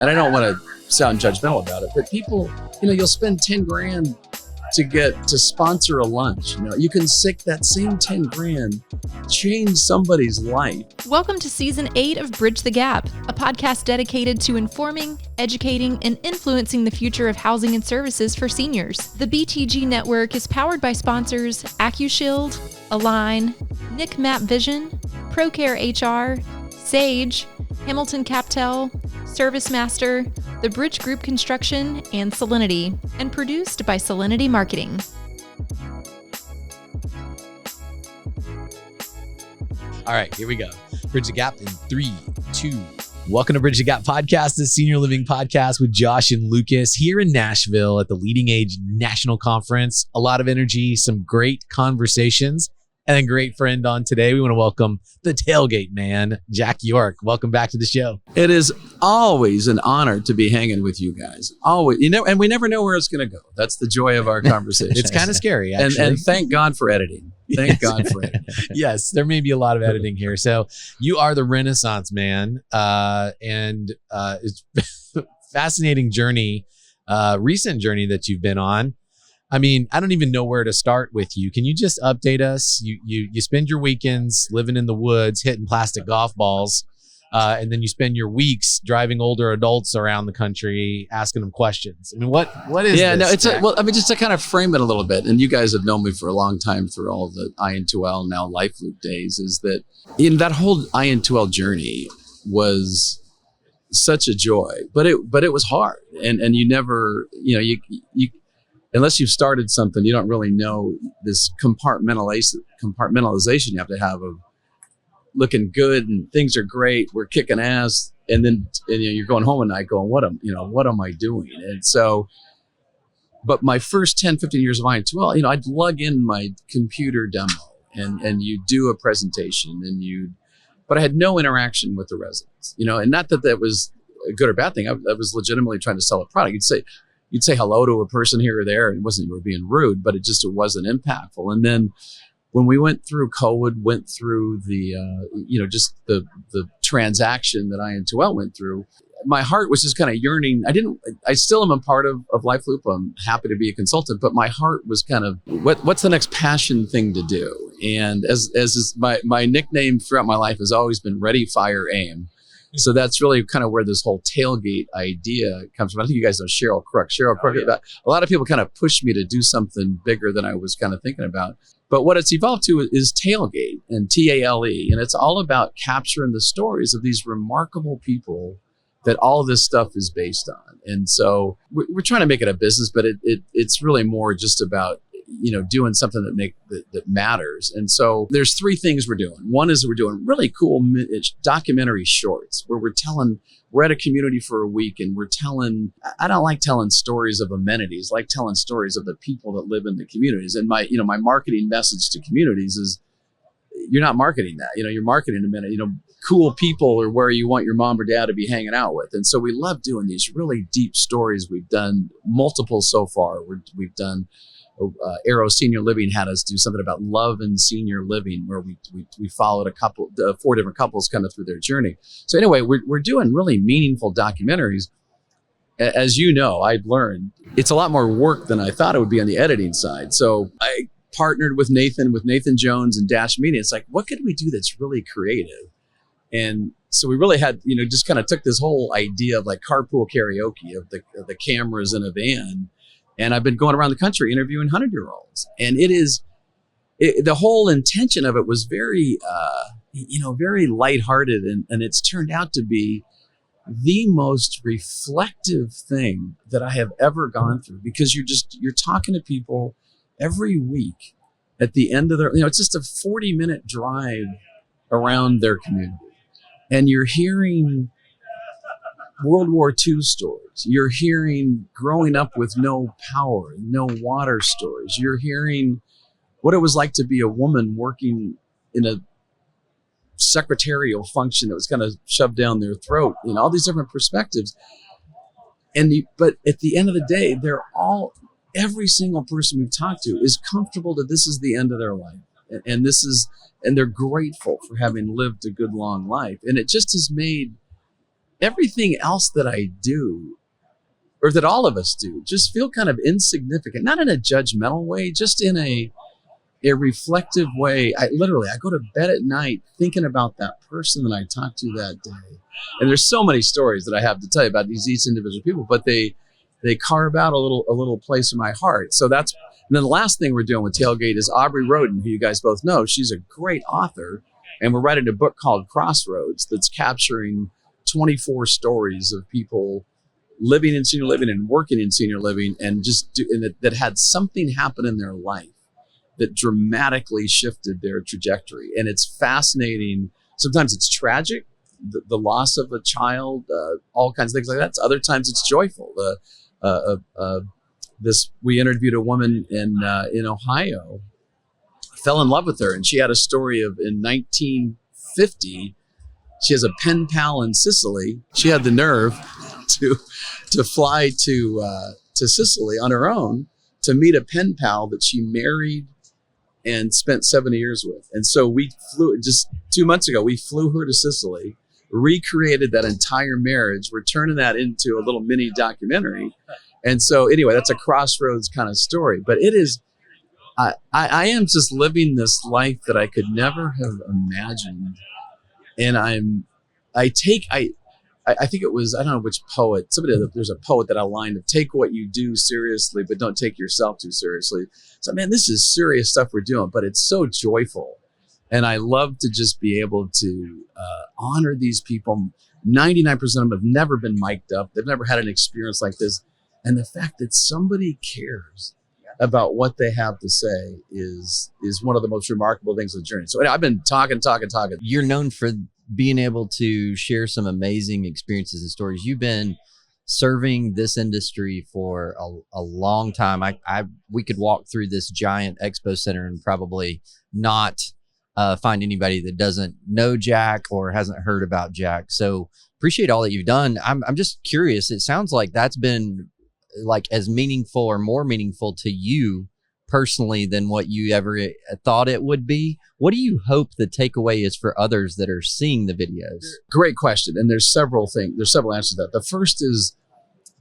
and I don't want to sound judgmental about it, but people, you'll spend 10 grand to sponsor a lunch. You can sick that same 10 grand, change somebody's life. Welcome to Season 8 of Bridge the Gap, a podcast dedicated to informing, educating, and influencing the future of housing and services for seniors. The BTG network is powered by sponsors AccuShield, Align, Nick Map Vision, ProCare HR, Sage, Hamilton CapTel, ServiceMaster, The Bridge Group Construction, and Solinity, and produced by Solinity Marketing. All right, here we go. Bridge the Gap in 3, 2. Welcome to Bridge the Gap podcast, the senior living podcast with Josh and Lucas here in Nashville at the LeadingAge National Conference. A lot of energy, some great conversations, and a great friend on today. We want to welcome the tailgate man, Jack York. Welcome back to the show. It is always an honor to be hanging with you guys. Always, and we never know where it's going to go. That's the joy of our conversation. It's kind of scary, actually. And thank God for editing. Thank God for editing. Yes, there may be a lot of editing here. So you are the Renaissance man, and it's fascinating journey, recent journey that you've been on. I mean, I don't even know where to start with you. Can you just update us? You spend your weekends living in the woods, hitting plastic golf balls, and then you spend your weeks driving older adults around the country, asking them questions. I mean, what is this? Just to kind of frame it a little bit, and you guys have known me for a long time through all of the IN2L, now Life Loop days, is that that whole IN2L journey was such a joy, but it was hard, and you never, you unless you've started something, you don't really know this compartmentalization you have to have of looking good and things are great, we're kicking ass, and then you're going home at night going, what am I doing? And so, but my first 10, 15 years of IN2L, I'd lug in my computer demo and you do a presentation but I had no interaction with the residents, and not that was a good or bad thing. I was legitimately trying to sell a product. You'd say hello to a person here or there, and it wasn't you were being rude, but it wasn't impactful. And then when we went through COVID, went through the just the transaction that IN2L went through, my heart was just kind of yearning. I still am a part of Life Loop. I'm happy to be a consultant, but my heart was kind of what's the next passion thing to do? And as is my nickname throughout my life has always been Ready, Fire, Aim. So that's really kind of where this whole tailgate idea comes from. I think you guys know Cheryl Crook. A lot of people kind of pushed me to do something bigger than I was kind of thinking about. But what it's evolved to is Tailgate, and TALE. And it's all about capturing the stories of these remarkable people that all of this stuff is based on. And so we're trying to make it a business, but it's really more just about doing something that matters. And so there's 3 things we're doing. One is we're doing really cool documentary shorts where we're at a community for a week and I don't like telling stories of amenities, I like telling stories of the people that live in the communities. And my marketing message to communities is you're not marketing that, you're marketing cool people are where you want your mom or dad to be hanging out with. And so we love doing these really deep stories. We've done multiple so far. We've done Arrow Senior Living had us do something about love and senior living, where we followed 4 different couples kind of through their journey. So anyway, we're doing really meaningful documentaries. As you know, I've learned it's a lot more work than I thought it would be on the editing side. So I partnered with Nathan Jones and Dash Media. It's like, what could we do that's really creative? And so we really had, just kind of took this whole idea of like carpool karaoke of the cameras in a van. And I've been going around the country interviewing 100-year-olds. And the whole intention of it was very, very lighthearted. And it's turned out to be the most reflective thing that I have ever gone through, because you're talking to people every week at the end of their, it's just a 40-minute drive around their community. And you're hearing World War II stories. You're hearing growing up with no power, no water stories. You're hearing what it was like to be a woman working in a secretarial function that was kind of shoved down their throat, all these different perspectives. But at the end of the day, every single person we've talked to is comfortable that this is the end of their life. And they're grateful for having lived a good long life. And it just has made everything else that I do, or that all of us do, just feel kind of insignificant, not in a judgmental way, just in a reflective way. I go to bed at night thinking about that person that I talked to that day. And there's so many stories that I have to tell you about each individual people, but they carve out a little place in my heart. So and then the last thing we're doing with Talegate is Aubrey Roden, who you guys both know. She's a great author, and we're writing a book called Crossroads that's capturing 24 stories of people living in senior living and working in senior living, and that had something happen in their life that dramatically shifted their trajectory. And it's fascinating. Sometimes it's tragic, the loss of a child, all kinds of things like that. Other times it's joyful. We interviewed a woman in Ohio, fell in love with her, and she had a story of in 1950, she has a pen pal in Sicily. She had the nerve to fly to Sicily on her own to meet a pen pal that she married and spent 7 years with. And so we flew, just 2 months ago, we flew her to Sicily, recreated that entire marriage. We're turning that into a little mini documentary. And so anyway, that's a Crossroads kind of story. But it is, I am just living this life that I could never have imagined. And I think it was, I don't know which poet, there's a poet that outlined of take what you do seriously, but don't take yourself too seriously. So, man, this is serious stuff we're doing, but it's so joyful. And I love to just be able to honor these people. 99% of them have never been mic'd up. They've never had an experience like this. And the fact that somebody cares about what they have to say is one of the most remarkable things of the journey. So I've been talking. You're known for being able to share some amazing experiences and stories. You've been serving this industry for a long time. We could walk through this giant expo center and probably not find anybody that doesn't know Jack or hasn't heard about Jack. So appreciate all that you've done. I'm just curious. It sounds like that's been like as meaningful or more meaningful to you personally than what you ever thought it would be. What do you hope the takeaway is for others that are seeing the videos? Great question. And there's several answers to that. The first is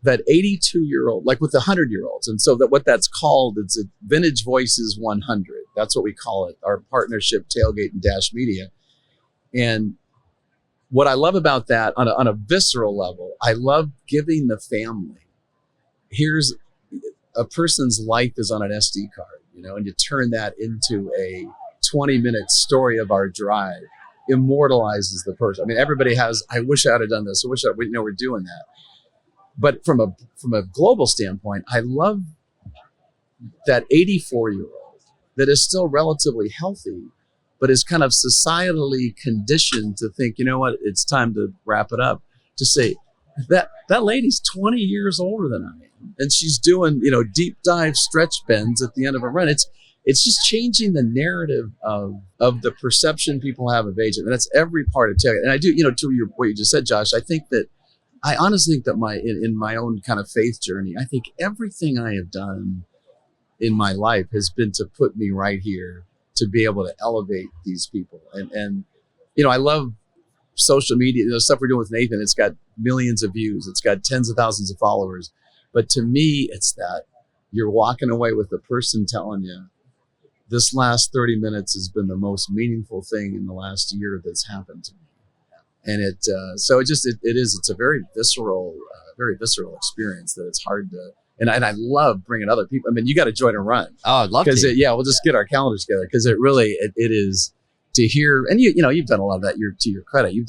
that 82-year-old, like with the 100-year-olds. And so what that's called, it's a Vintage Voices 100. That's what we call it, our partnership, Talegate and Dash Media. And what I love about that on a visceral level, I love giving the family, here's a person's life is on an SD card, and you turn that into a 20-minute story of our drive, immortalizes the person. I mean, everybody has, I wish I had done this. I wish we're doing that. But from a global standpoint, I love that 84-year-old that is still relatively healthy, but is kind of societally conditioned to think, you know what, it's time to wrap it up. To say that lady's 20 years older than I am, and she's doing, deep dive stretch bends at the end of a run. It's just changing the narrative of the perception people have of aging, and that's every part of Talegate. And I do, to what you just said, Josh, I honestly think that in my own kind of faith journey, I think everything I have done in my life has been to put me right here to be able to elevate these people. And I love social media, the stuff we're doing with Nathan. It's got millions of views. It's got tens of thousands of followers. But to me, it's that you're walking away with the person telling you, this last 30 minutes has been the most meaningful thing in the last year that's happened to me. And it's a very visceral experience that it's hard to, and I love bringing other people. I mean, you got to join a run. Oh, I'd love to. We'll just get our calendars together, because it really, it is to hear, and you've done a lot of that. To your credit, you've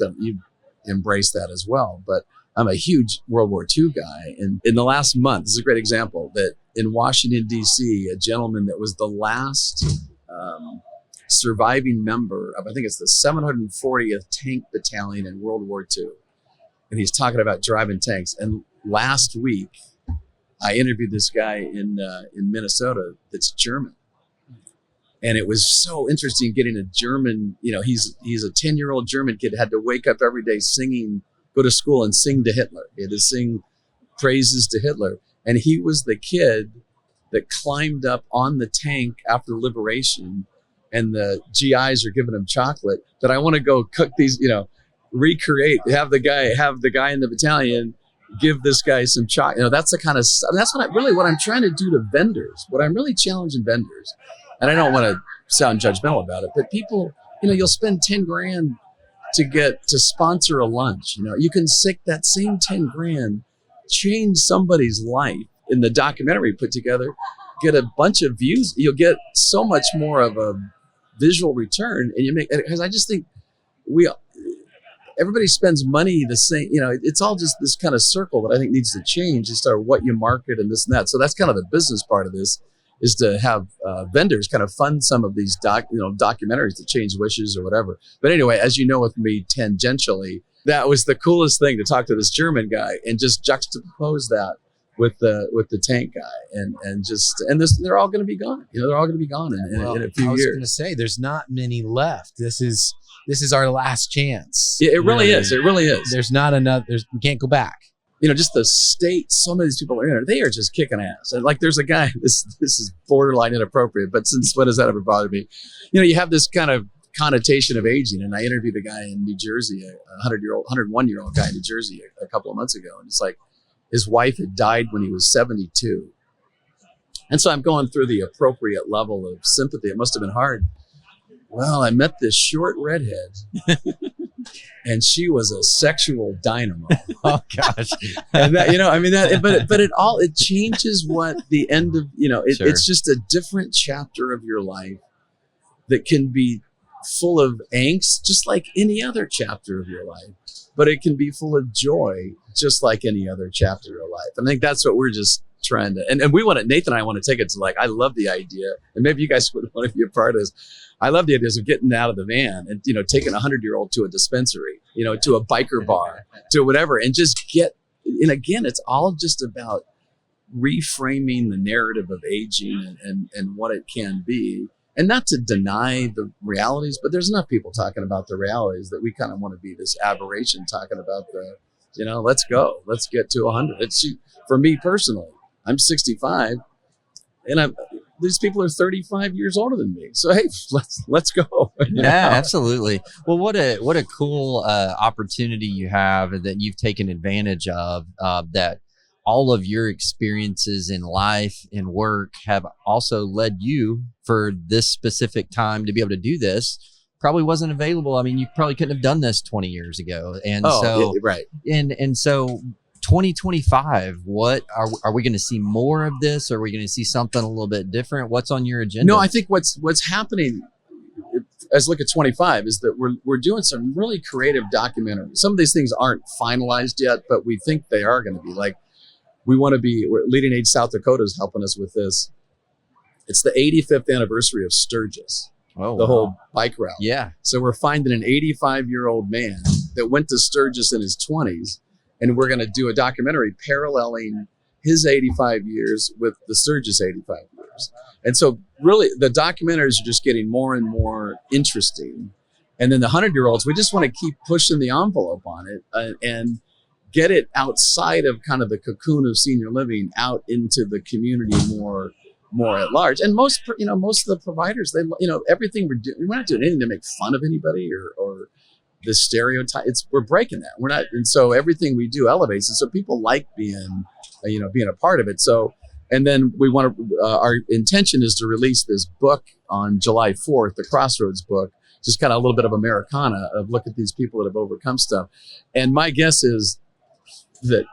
embraced that as well. But I'm a huge World War II guy. And in the last month, this is a great example, that in Washington, D.C., a gentleman that was the last surviving member of, I think it's the 740th Tank Battalion in World War II. And he's talking about driving tanks. And last week, I interviewed this guy in Minnesota that's German. And it was so interesting getting a German, he's a 10-year-old German kid, had to wake up every day singing, go to school and sing to Hitler. He had to sing praises to Hitler. And he was the kid that climbed up on the tank after liberation, and the GIs are giving him chocolate, that I want to go cook these, recreate, have the guy in the battalion give this guy some chalk. That's the kind of stuff. That's what I'm trying to do to vendors. What I'm really challenging vendors, and I don't want to sound judgmental about it, but people, you'll spend 10 grand to sponsor a lunch. You can sick that same 10 grand, change somebody's life in the documentary put together, get a bunch of views. You'll get so much more of a visual return, and because I just think everybody spends money the same. It's all just this kind of circle that I think needs to change as to what you market and this and that. So that's kind of the business part of this, is to have vendors kind of fund some of these documentaries to change wishes or whatever. But anyway, as you know, with me tangentially, that was the coolest thing, to talk to this German guy and just juxtapose that with the tank guy, and they're all going to be gone. They're all going to be gone in a few years. I was going to say, there's not many left. This is our last chance. Yeah, it really is. It really is. There's not enough. We can't go back. Just the state. So many of these people are in there. They are just kicking ass. And there's a guy. This is borderline inappropriate, but since when has that ever bothered me? You have this kind of connotation of aging, and I interviewed a guy in New Jersey, a 101-year-old guy in New Jersey a couple of months ago, and it's like his wife had died when he was 72. And so I'm going through the appropriate level of sympathy. It must have been hard. Well, I met this short redhead, and she was a sexual dynamo. Oh gosh! And that, but it changes what the end of Sure. It's just a different chapter of your life that can be full of angst, just like any other chapter of your life, but it can be full of joy, just like any other chapter of your life. And I think that's what we're just trying to, and we want to, Nathan and I want to take it to, I love the idea, and maybe you guys would want to be a part of this. I love the ideas of getting out of the van and, taking a 100-year-old to a dispensary, to a biker bar, to whatever, and just and again, it's all just about reframing the narrative of aging and what it can be. And not to deny the realities, but there's enough people talking about the realities that we kind of want to be this aberration talking about let's go, let's get to 100. For me personally, I'm 65, and these people are 35 years older than me. So hey, let's go. Yeah, absolutely. Well, what a cool opportunity you have that you've taken advantage of. That all of your experiences in life and work have also led you for this specific time to be able to do this. Probably wasn't available. I mean, you probably couldn't have done this 20 years ago. And right. And so 2025, what are we going to see more of this? Or are we going to see something a little bit different? What's on your agenda? No, I think what's happening as look at 25 is that we're doing some really creative documentaries. Some of these things aren't finalized yet, but we think they are going to be. LeadingAge South Dakota is helping us with this. It's the 85th anniversary of Sturgis. Oh, the whole bike route. Yeah. So we're finding an 85-year-old man that went to Sturgis in his 20s, and we're going to do a documentary paralleling his 85 years with the Sturgis 85 years. And so really the documentaries are just getting more and more interesting. And then the 100-year-olds, we just want to keep pushing the envelope on it and get it outside of kind of the cocoon of senior living, out into the community more at large. And most of the providers, they, everything we're not doing anything to make fun of anybody or the stereotype. We're breaking that. We're not, and so everything we do elevates, and so people like being a part of it. So, and then we want to. Our intention is to release this book on July 4th, the Crossroads book, just kind of a little bit of Americana of look at these people that have overcome stuff. And my guess is that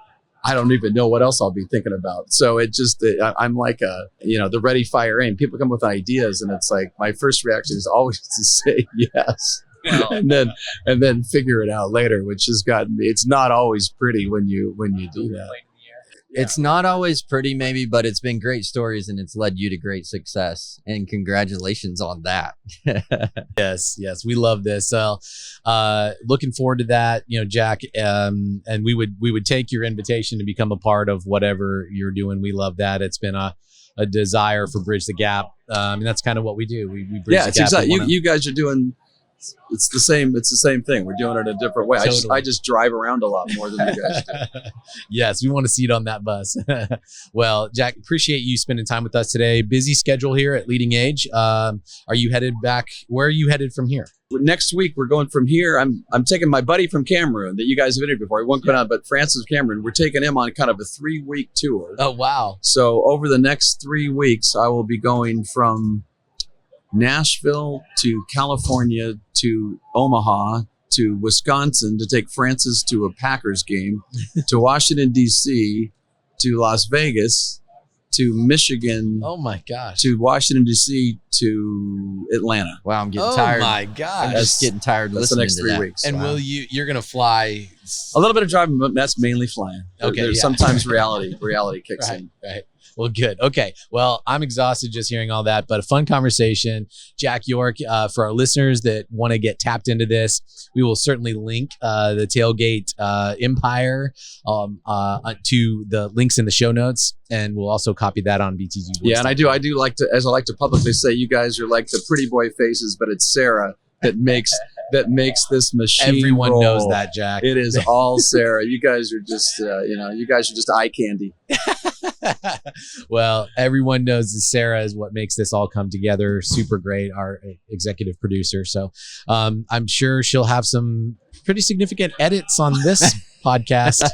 I don't even know what else I'll be thinking about. So I'm like the ready, fire, aim. People come with ideas, and it's like my first reaction is always to say yes. Well, and then figure it out later, which has gotten me. It's not always pretty when you do that. Yeah. It's not always pretty, maybe, but it's been great stories, and it's led you to great success. And congratulations on that. Yes, we love this. So, looking forward to that, Jack. And we would take your invitation to become a part of whatever you're doing. We love that. It's been a desire for Bridge the Gap. And that's kind of what we do. We bridge the gap. Exactly. You guys are doing it's the same. It's the same thing. We're doing it a different way. Totally. I just drive around a lot more than you guys do. Yes, we want to see it on that bus. Well, Jack, appreciate you spending time with us today. Busy schedule here at LeadingAge. Are you headed back? Where are you headed from here? Next week we're going from here. I'm taking my buddy from Cameroon that you guys have interviewed before. He won't come out, but Francis Cameron. We're taking him on kind of a 3-week tour. Oh, wow. So over the next 3 weeks, I will be going from Nashville to California to Omaha to Wisconsin to take Francis to a Packers game, to Washington, D.C., to Las Vegas, to Michigan, Oh, my gosh. to Washington, D.C., to Atlanta. Wow, I'm getting Oh, tired. my I'm gosh. just getting tired That's the listening next to 3 that. weeks. And Wow. you're going to fly? A little bit of driving, but that's mainly flying. Okay, There's yeah. sometimes reality kicks Right, in. right. Well, good. Okay. Well, I'm exhausted just hearing all that, but a fun conversation. Jack York, for our listeners that want to get tapped into this, we will certainly link the Tailgate Empire to the links in the show notes, and we'll also copy that on BTG. Yeah, and I do like to, as I like to publicly say, you guys are like the pretty boy faces, but it's Sarah that makes this machine. Everyone roll. knows that, Jack. It is all Sarah. You guys are just, you guys are just eye candy. Well, everyone knows that Sarah is what makes this all come together. Super great, our executive producer. So I'm sure she'll have some pretty significant edits on this podcast.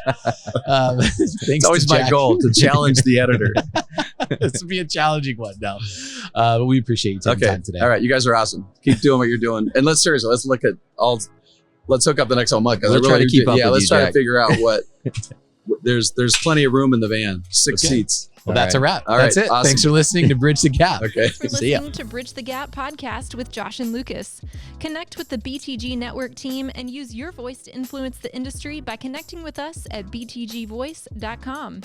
It's always my goal to challenge the editor. This will be a challenging one now. But we appreciate you taking time today. All right. You guys are awesome. Keep doing what you're doing. And let's hook up the next whole month. We'll try to keep up with let's you, try to Jack. figure out what there's plenty of room in the van. 6 seats. Well, that's a wrap. All That's right, it. awesome. Thanks for listening to Bridge the Gap. Okay. For See ya. listening to Bridge the Gap podcast with Josh and Lucas. Connect with the BTG Network team and use your voice to influence the industry by connecting with us at btgvoice.com.